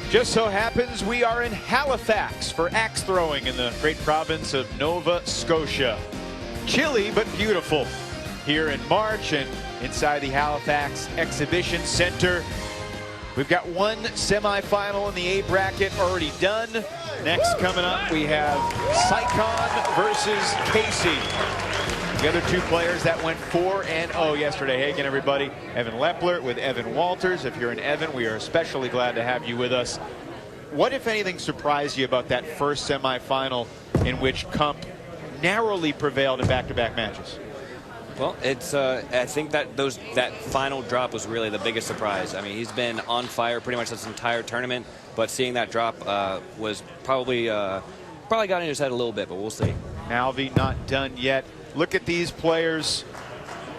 Just so happens we are in Halifax for axe throwing in the great province of Nova Scotia. Chilly but beautiful here in March, and inside the Halifax Exhibition Center, we've got one semifinal in the A bracket already done. Next coming up, we have Cycon versus Cassie. The other two players that went 4-0 yesterday. Hey again, everybody. Evan Lepler with Evan Walters. If you're in Evan, we are especially glad to have you with us. What, if anything, surprised you about that first semifinal in which Kump narrowly prevailed in back-to-back matches? Well, it's I think that that final drop was really the biggest surprise. I mean, he's been on fire pretty much this entire tournament, but seeing that drop was probably got in his head a little bit, but we'll see. Malvi not done yet. Look at these players,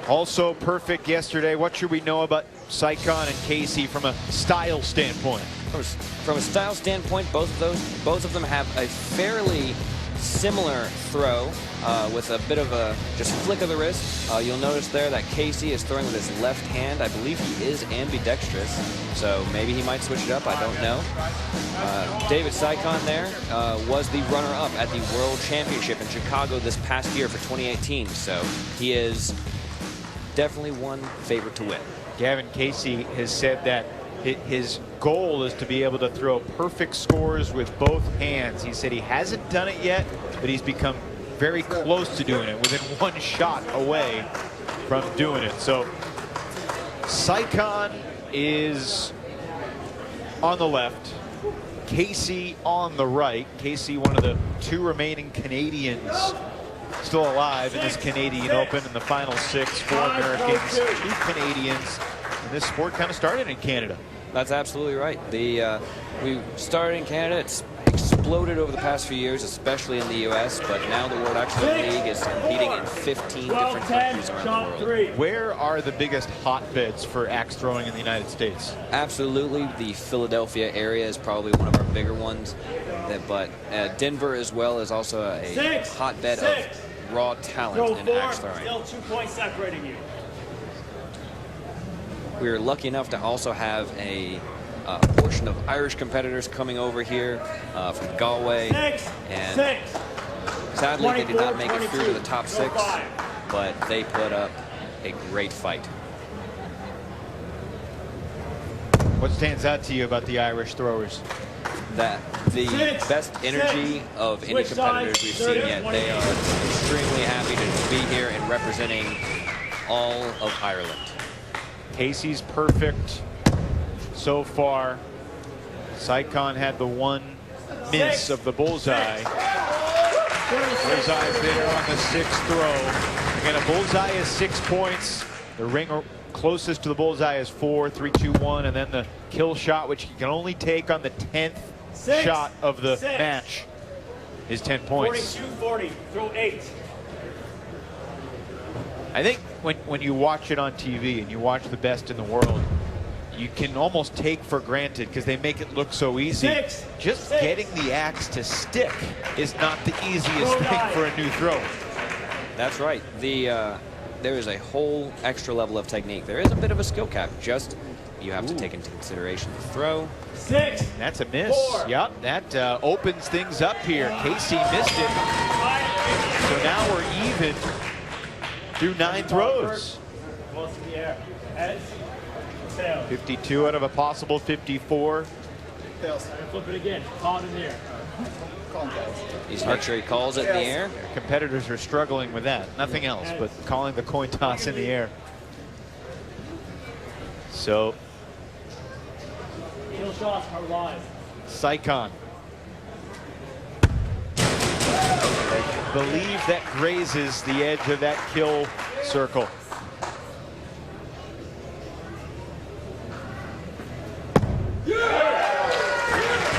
also perfect yesterday. What should we know about Cycon and Cassie from a style standpoint? From a style standpoint, both of them have a fairly similar throw with a bit of a just flick of the wrist. You'll notice there that Cassie is throwing with his left hand. I believe he is ambidextrous, so maybe he might switch it up. I don't know. David Cycon there was the runner-up at the World Championship in Chicago this past year for 2018, so he is definitely one favorite to win. Gavin Cassie has said that his goal is to be able to throw perfect scores with both hands. He said he hasn't done it yet, but he's become very close to doing it, within one shot away from doing it. So Cycon is on the left, Cassie on the right. Cassie, one of the two remaining Canadians still alive in this Canadian Open in the final 6, 4 Americans, 2 Canadians. And this sport kind of started in Canada. That's absolutely right. We started in Canada. It's exploded over the past few years, especially in the U.S., but now the World Axe Throwing League is competing in 15 different countries around the world. Where are the biggest hotbeds for axe throwing in the United States? Absolutely. The Philadelphia area is probably one of our bigger ones, but Denver as well is also a hotbed of raw talent in axe throwing. Still 2 points separating you. We were lucky enough to also have a portion of Irish competitors coming over here from Galway, and sadly they did not make it through to the top 6, but they put up a great fight. What stands out to you about the Irish throwers? That the best energy of any competitors we've seen yet. They are extremely happy to be here and representing all of Ireland. Cassie's perfect so far. Cycon had the one miss of the bullseye. Bullseye there on the 6th throw. Again, a bullseye is 6 points. The ring closest to the bullseye is 4, 3, 2, 1, and then the kill shot, which you can only take on the 10th shot of the match, is 10 points. 42-40, throw 8. I think when you watch it on TV and you watch the best in the world, you can almost take for granted, because they make it look so easy. Just getting the axe to stick is not the easiest thing for a new throw. That's right. There is a whole extra level of technique. There is a bit of a skill cap. Just you have to take into consideration the throw. 6. That's a miss. 4. Yep, that opens things up here. Cassie missed it. So now we're even through 9 throws. 52 out of a possible 54. Flip it again. Call it in the air. He's make sure he calls it in the air. Competitors are struggling with that. Nothing else but calling the coin toss in the air. So Cycon, I believe that grazes the edge of that kill circle.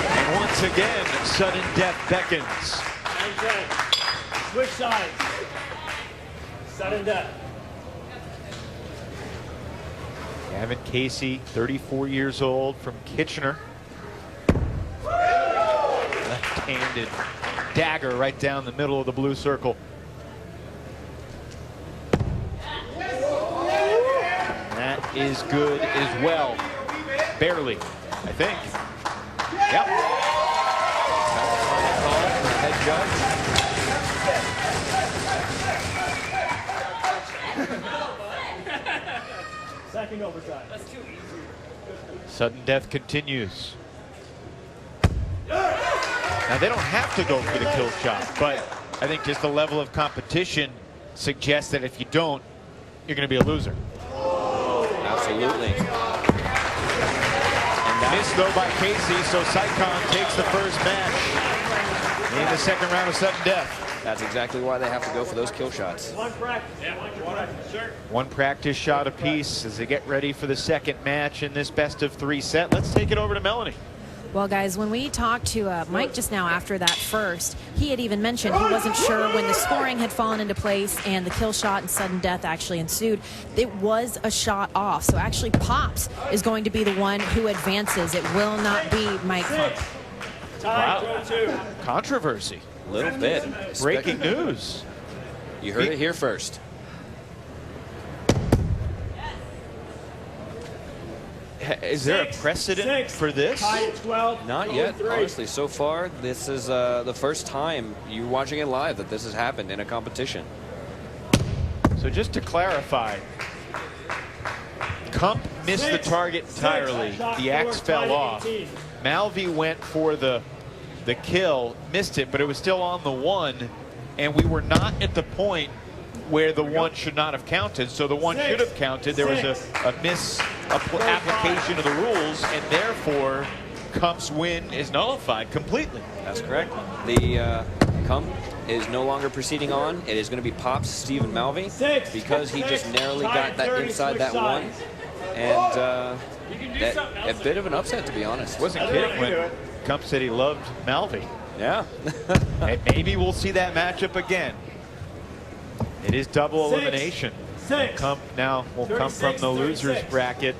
And once again, sudden death beckons. Switch sides. Sudden death. Gavin Cassie, 34 years old, from Kitchener. Left-handed dagger right down the middle of the blue circle. That is good as well. Barely, I think. judge. Second overtime. That's too easy. Sudden death continues. Now they don't have to go for the kill shot, but I think just the level of competition suggests that if you don't, you're going to be a loser. Absolutely. Missed though by Casey, so Cycon takes the first match in the second round of sudden death. That's exactly why they have to go for those kill shots. One practice. Yeah, one practice. Sure. One practice shot apiece as they get ready for the second match in this best-of-3 set. Let's take it over to Melanie. Well, guys, when we talked to Mike just now after that first, he had even mentioned he wasn't sure when the scoring had fallen into place and the kill shot and sudden death actually ensued. It was a shot off. So actually Pops is going to be the one who advances. It will not be Mike. Wow. Controversy. A little bit. Breaking news. You heard it here first. Is there a precedent for this? Not yet, honestly. So far, this is the first time you're watching it live that this has happened in a competition. So just to clarify, Kump missed the target entirely. The axe fell off. Malvi went for the kill, missed it, but it was still on the one, and we were not at the point where the one should not have counted. So the one should have counted. There was a misapplication of the rules, and therefore Kump's win is nullified completely. That's correct. The Kump is no longer proceeding on. It is going to be Pops Stephen Malvi because he just narrowly got that inside that one. And a bit of an upset, to be honest. Wasn't kidding when Kump said he loved Malvi. Yeah. And maybe we'll see that matchup again. It is double elimination. Kump now will come from the losers bracket.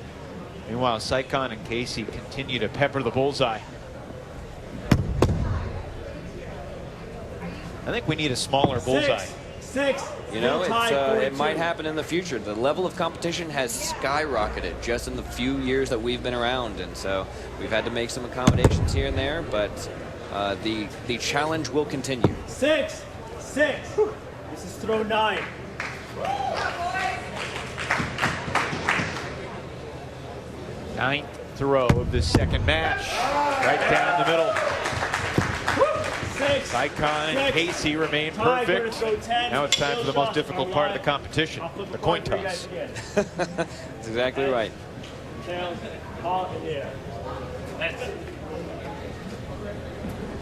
Meanwhile, Cycon and Casey continue to pepper the bullseye. I think we need a smaller bullseye. You know, it might happen in the future. The level of competition has skyrocketed just in the few years that we've been around, and so we've had to make some accommodations here and there, but the challenge will continue. 6-6. This is throw 9. Ninth throw of the second match. Right down the middle. Cycon and Casey remain perfect. Now it's time for the most difficult part of the competition, the coin toss. That's exactly right. Tails, call in the air.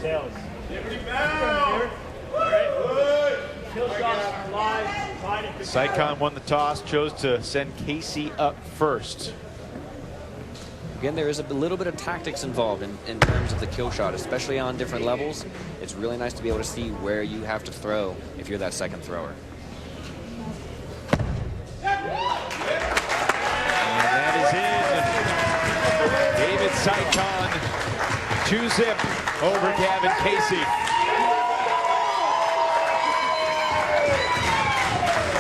Tails. Cycon won the toss, chose to send Casey up first. Again, there is a little bit of tactics involved in terms of the kill shot, especially on different levels. It's really nice to be able to see where you have to throw if you're that second thrower. And that is in. David Cycon, 2-zip over Gavin Cassie.